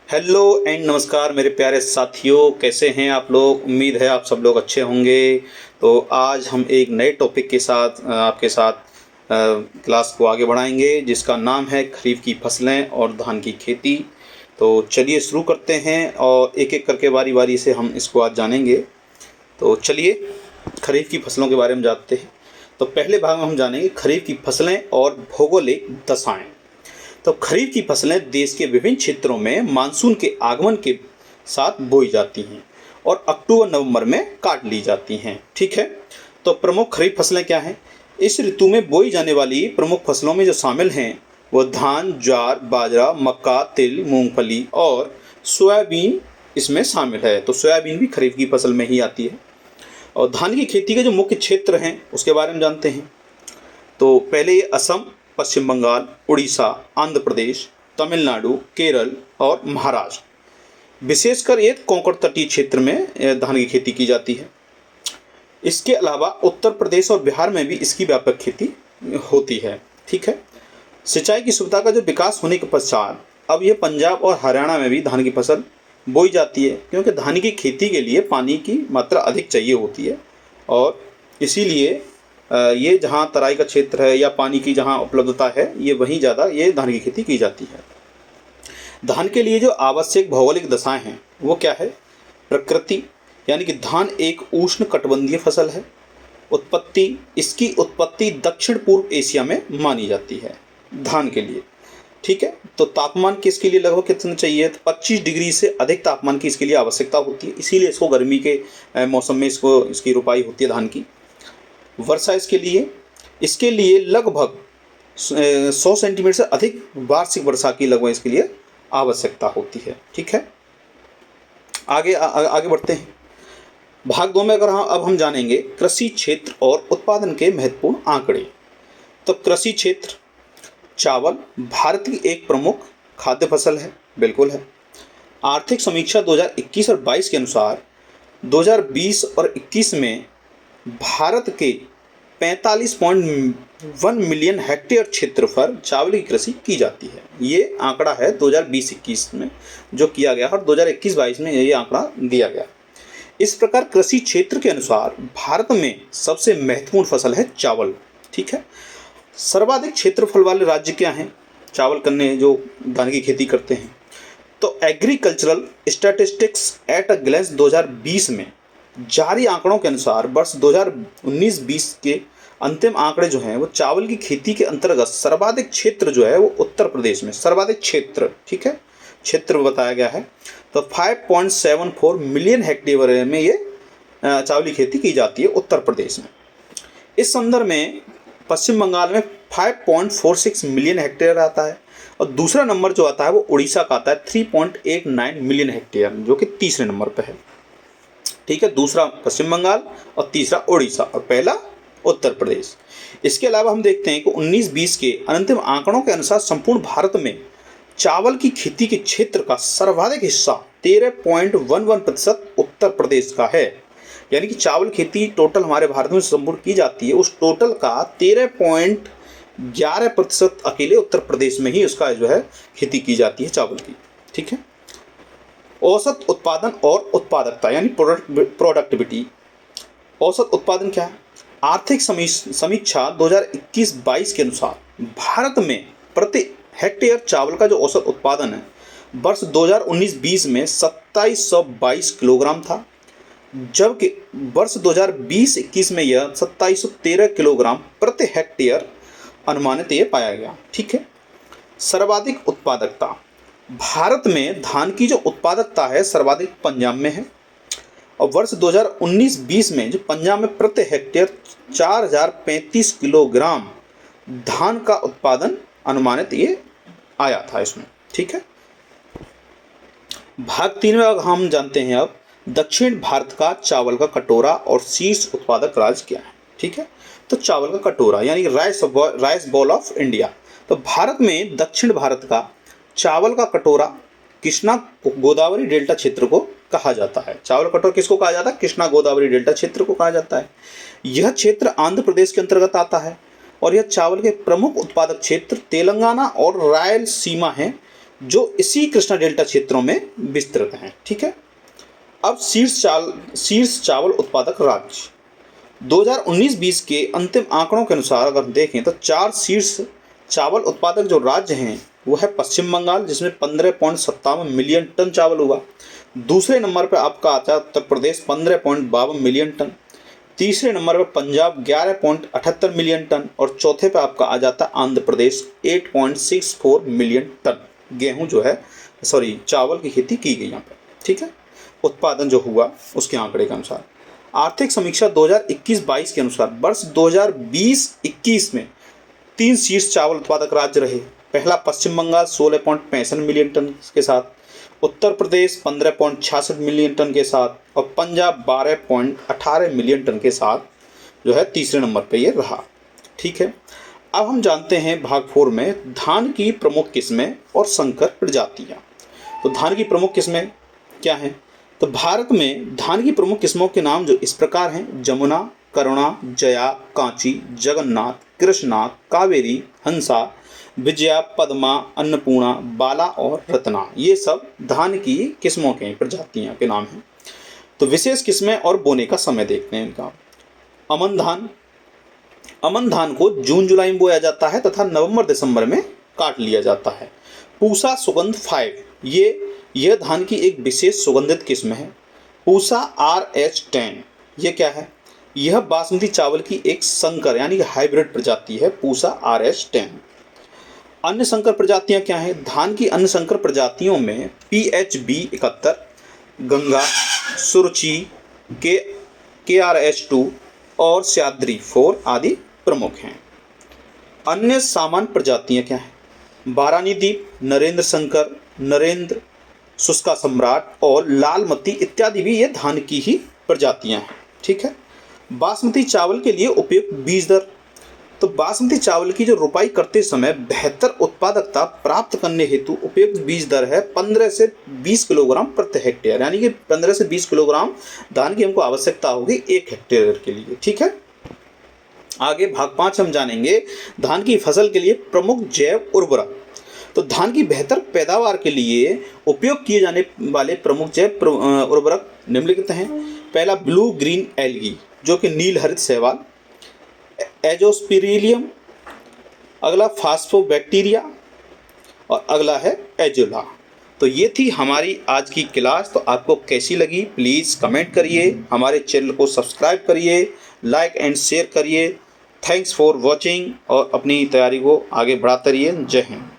Hello and नमस्कार मेरे प्यारे साथियों, कैसे हैं आप लोग। उम्मीद है आप सब लोग अच्छे होंगे। तो आज हम एक नए टॉपिक के साथ आपके साथ क्लास को आगे बढ़ाएंगे, जिसका नाम है खरीफ की फसलें और धान की खेती। तो चलिए शुरू करते हैं और एक एक करके बारी बारी से हम इसको आज जानेंगे। तो चलिए खरीफ की फसलों के बारे में जानते हैं। तो पहले भाग में हम जानेंगे खरीफ की फसलें और भौगोलिक दशाएं। तो खरीफ की फसलें देश के विभिन्न क्षेत्रों में मानसून के आगमन के साथ बोई जाती हैं और अक्टूबर नवंबर में काट ली जाती हैं। ठीक है। तो प्रमुख खरीफ फसलें क्या हैं? इस ऋतु में बोई जाने वाली प्रमुख फसलों में जो शामिल हैं वो धान, ज्वार, बाजरा, मक्का, तिल, मूंगफली और सोयाबीन इसमें शामिल है। तो सोयाबीन भी खरीफ की फसल में ही आती है। और धान की खेती के जो मुख्य क्षेत्र हैं उसके बारे में जानते हैं। तो पहले ये असम, पश्चिम बंगाल, उड़ीसा, आंध्र प्रदेश, तमिलनाडु, केरल और महाराष्ट्र, विशेषकर ये कोंकण तटीय क्षेत्र में धान की खेती की जाती है। इसके अलावा उत्तर प्रदेश और बिहार में भी इसकी व्यापक खेती होती है। ठीक है। सिंचाई की सुविधा का जो विकास होने के पश्चात अब ये पंजाब और हरियाणा में भी धान की फसल बोई जाती है, क्योंकि धान की खेती के लिए पानी की मात्रा अधिक चाहिए होती है और इसीलिए ये जहाँ तराई का क्षेत्र है या पानी की जहाँ उपलब्धता है, ये वहीं ज़्यादा ये धान की खेती की जाती है। धान के लिए जो आवश्यक भौगोलिक दशाएं हैं वो क्या है? प्रकृति, यानी कि धान एक उष्ण कटिबंधीय फसल है। इसकी उत्पत्ति दक्षिण पूर्व एशिया में मानी जाती है धान के लिए। ठीक है। तो तापमान की इसके लिए लगभग कितना चाहिए? तो 25 डिग्री से अधिक तापमान की इसके लिए आवश्यकता होती है, इसीलिए इसको गर्मी के मौसम में इसकी रोपाई होती है धान की। वर्षा इसके लिए लगभग 100 सेंटीमीटर से अधिक वार्षिक वर्षा की लगभग इसके लिए आवश्यकता होती है। ठीक है। आगे बढ़ते हैं। भाग 2 में अगर अब हम जानेंगे कृषि क्षेत्र और उत्पादन के महत्वपूर्ण आंकड़े। तो कृषि क्षेत्र, चावल भारत की एक प्रमुख खाद्य फसल है, बिल्कुल है। आर्थिक समीक्षा 2021 और 22 के अनुसार 2020 और 21 में भारत के 45.1 मिलियन हेक्टेयर क्षेत्र पर चावल की कृषि की जाती है। ये आंकड़ा है 2020-21 में जो किया गया और 2021-22 में ये आंकड़ा दिया गया। इस प्रकार कृषि क्षेत्र के अनुसार भारत में सबसे महत्वपूर्ण फसल है चावल। ठीक है। सर्वाधिक क्षेत्रफल वाले राज्य क्या हैं चावल करने जो धान की खेती करते हैं? तो agricultural statistics at a glens 2020 में जारी आंकड़ों के अनुसार वर्ष 2019-20 के अंतिम आंकड़े जो हैं वो चावल की खेती के अंतर्गत सर्वाधिक क्षेत्र जो है वो उत्तर प्रदेश में सर्वाधिक क्षेत्र, ठीक है, क्षेत्र बताया गया है। तो 5.74 मिलियन हेक्टेयर में ये चावल की खेती की जाती है उत्तर प्रदेश में। इस संदर्भ में पश्चिम बंगाल में 5.46 मिलियन हेक्टेयर आता है और दूसरा नंबर जो आता है वो उड़ीसा का आता है 3.89 मिलियन हेक्टेयर, जो कि तीसरे नंबर पर है। ठीक है। दूसरा पश्चिम बंगाल और तीसरा उड़ीसा और पहला उत्तर प्रदेश। इसके अलावा हम देखते हैं कि 19-20 के अंतिम आंकड़ों के अनुसार संपूर्ण भारत में चावल की खेती के क्षेत्र का सर्वाधिक हिस्सा 13.11% उत्तर प्रदेश का है। यानी कि चावल खेती टोटल हमारे भारत में संपूर्ण की जाती है, उस टोटल का 13.11% अकेले उत्तर प्रदेश में ही उसका जो है खेती की जाती है चावल की। ठीक है। औसत उत्पादन और उत्पादकता यानी प्रोडक्टिविटी। औसत उत्पादन क्या है? आर्थिक समीक्षा 2021-22 के अनुसार भारत में प्रति हेक्टेयर चावल का जो औसत उत्पादन है वर्ष 2019-20 में 2722 किलोग्राम था, जबकि वर्ष 2020-21 में यह 2713 किलोग्राम प्रति हेक्टेयर अनुमानित ये पाया गया। ठीक है। सर्वाधिक उत्पादकता, भारत में धान की जो उत्पादकता है सर्वाधिक पंजाब में है और वर्ष 2019-20 में जो पंजाब में प्रति हेक्टेयर 4035 किलोग्राम धान का उत्पादन अनुमानित ये आया था इसमें। ठीक है। भाग 3 में हम जानते हैं अब दक्षिण भारत का चावल का कटोरा और शीर्ष उत्पादक राज्य क्या है। ठीक है। तो चावल का कटोरा यानी राइस बॉल ऑफ इंडिया। तो भारत में दक्षिण भारत का चावल का कटोरा कृष्णा गोदावरी डेल्टा क्षेत्र को कहा जाता है। चावल कटोरा किसको कहा जाता है? कृष्णा गोदावरी डेल्टा क्षेत्र को कहा जाता है। यह क्षेत्र आंध्र प्रदेश के अंतर्गत आता है और यह चावल के प्रमुख उत्पादक क्षेत्र तेलंगाना और रायलसीमा हैं, जो इसी कृष्णा डेल्टा क्षेत्रों में विस्तृत हैं। ठीक है। अब शीर्ष चावल उत्पादक राज्य 2019-20 के अंतिम आंकड़ों के अनुसार अगर देखें तो 4 शीर्ष चावल उत्पादक जो राज्य हैं वो है पश्चिम बंगाल, जिसमें 15.57 मिलियन टन चावल हुआ। दूसरे नंबर पर आपका आता है उत्तर प्रदेश 15.52 मिलियन टन। तीसरे नंबर पर पंजाब 11.78 मिलियन टन और चौथे पे आपका आ जाता है आंध्र प्रदेश 8.64 मिलियन टन गेहूं जो है चावल की खेती की गई यहाँ पे। ठीक है, उत्पादन जो हुआ उसके आंकड़े के अनुसार। आर्थिक समीक्षा 2021-22 के अनुसार वर्ष 2020-21 में 3 शीर्ष चावल उत्पादक राज्य रहे। पहला पश्चिम बंगाल 16.65 मिलियन टन के साथ, उत्तर प्रदेश 15.66 मिलियन टन के साथ और पंजाब 12.18 मिलियन टन के साथ जो है तीसरे नंबर पे ये रहा। ठीक है, अब हम जानते हैं भाग 4 में धान की प्रमुख किस्में और संकर प्रजातियाँ। तो धान की प्रमुख किस्में क्या हैं? तो भारत में धान की प्रमुख किस्मों के नाम जो इस प्रकार हैं: जमुना, करुणा, जया, कांची, जगन्नाथ, कृष्णा, कावेरी, हंसा, विजया, पद्मा, अन्नपूर्णा, बाला और रत्ना। ये सब धान की किस्मों के प्रजातियां के नाम हैं। तो विशेष किस्में और बोने का समय देखते हैं इनका। अमन धान को जून जुलाई में बोया जाता है तथा नवंबर दिसंबर में काट लिया जाता है। पूसा सुगंध 5 यह धान की एक विशेष सुगंधित किस्म है। पूसा RH10 ये क्या है? यह बासमती चावल की एक संकर यानी कि हाइब्रिड प्रजाति है, पूसा RH10। अन्य संकर प्रजातियां क्या हैं? धान की अन्य संकर प्रजातियों में PHB 71, गंगा, सुरुचि, KRH2 और स्याद्री 4 आदि प्रमुख हैं। अन्य सामान्य प्रजातियां क्या हैं? बारानी दीप, नरेंद्र शंकर, नरेंद्र, शुष्का सम्राट और लालमती इत्यादि भी ये धान की ही प्रजातियां हैं। ठीक है। बासमती चावल के लिए उपयुक्त बीज दर। तो बासमती चावल की जो रुपाई करते समय बेहतर उत्पादकता प्राप्त करने हेतु उपयुक्त बीज दर है 15 से 20 किलोग्राम प्रति हेक्टेयर, यानी कि 15 से 20 किलोग्राम धान की हमको आवश्यकता होगी 1 हेक्टेयर के लिए। ठीक है। आगे भाग 5 हम जानेंगे धान की फसल के लिए प्रमुख जैव उर्वरक। तो धान की बेहतर पैदावार के लिए उपयोग किए जाने वाले प्रमुख जैव उर्वरक निम्नलिखित हैं। पहला ब्लू ग्रीन एल्गी जो कि नील हरित शैवाल, एजोस्पिरिलियम, अगला फास्फोबैक्टीरिया और अगला है एजोला। तो ये थी हमारी आज की क्लास। तो आपको कैसी लगी प्लीज़ कमेंट करिए, हमारे चैनल को सब्सक्राइब करिए, लाइक एंड शेयर करिए। थैंक्स फॉर वॉचिंग और अपनी तैयारी को आगे बढ़ाते रहिए। जय हिंद।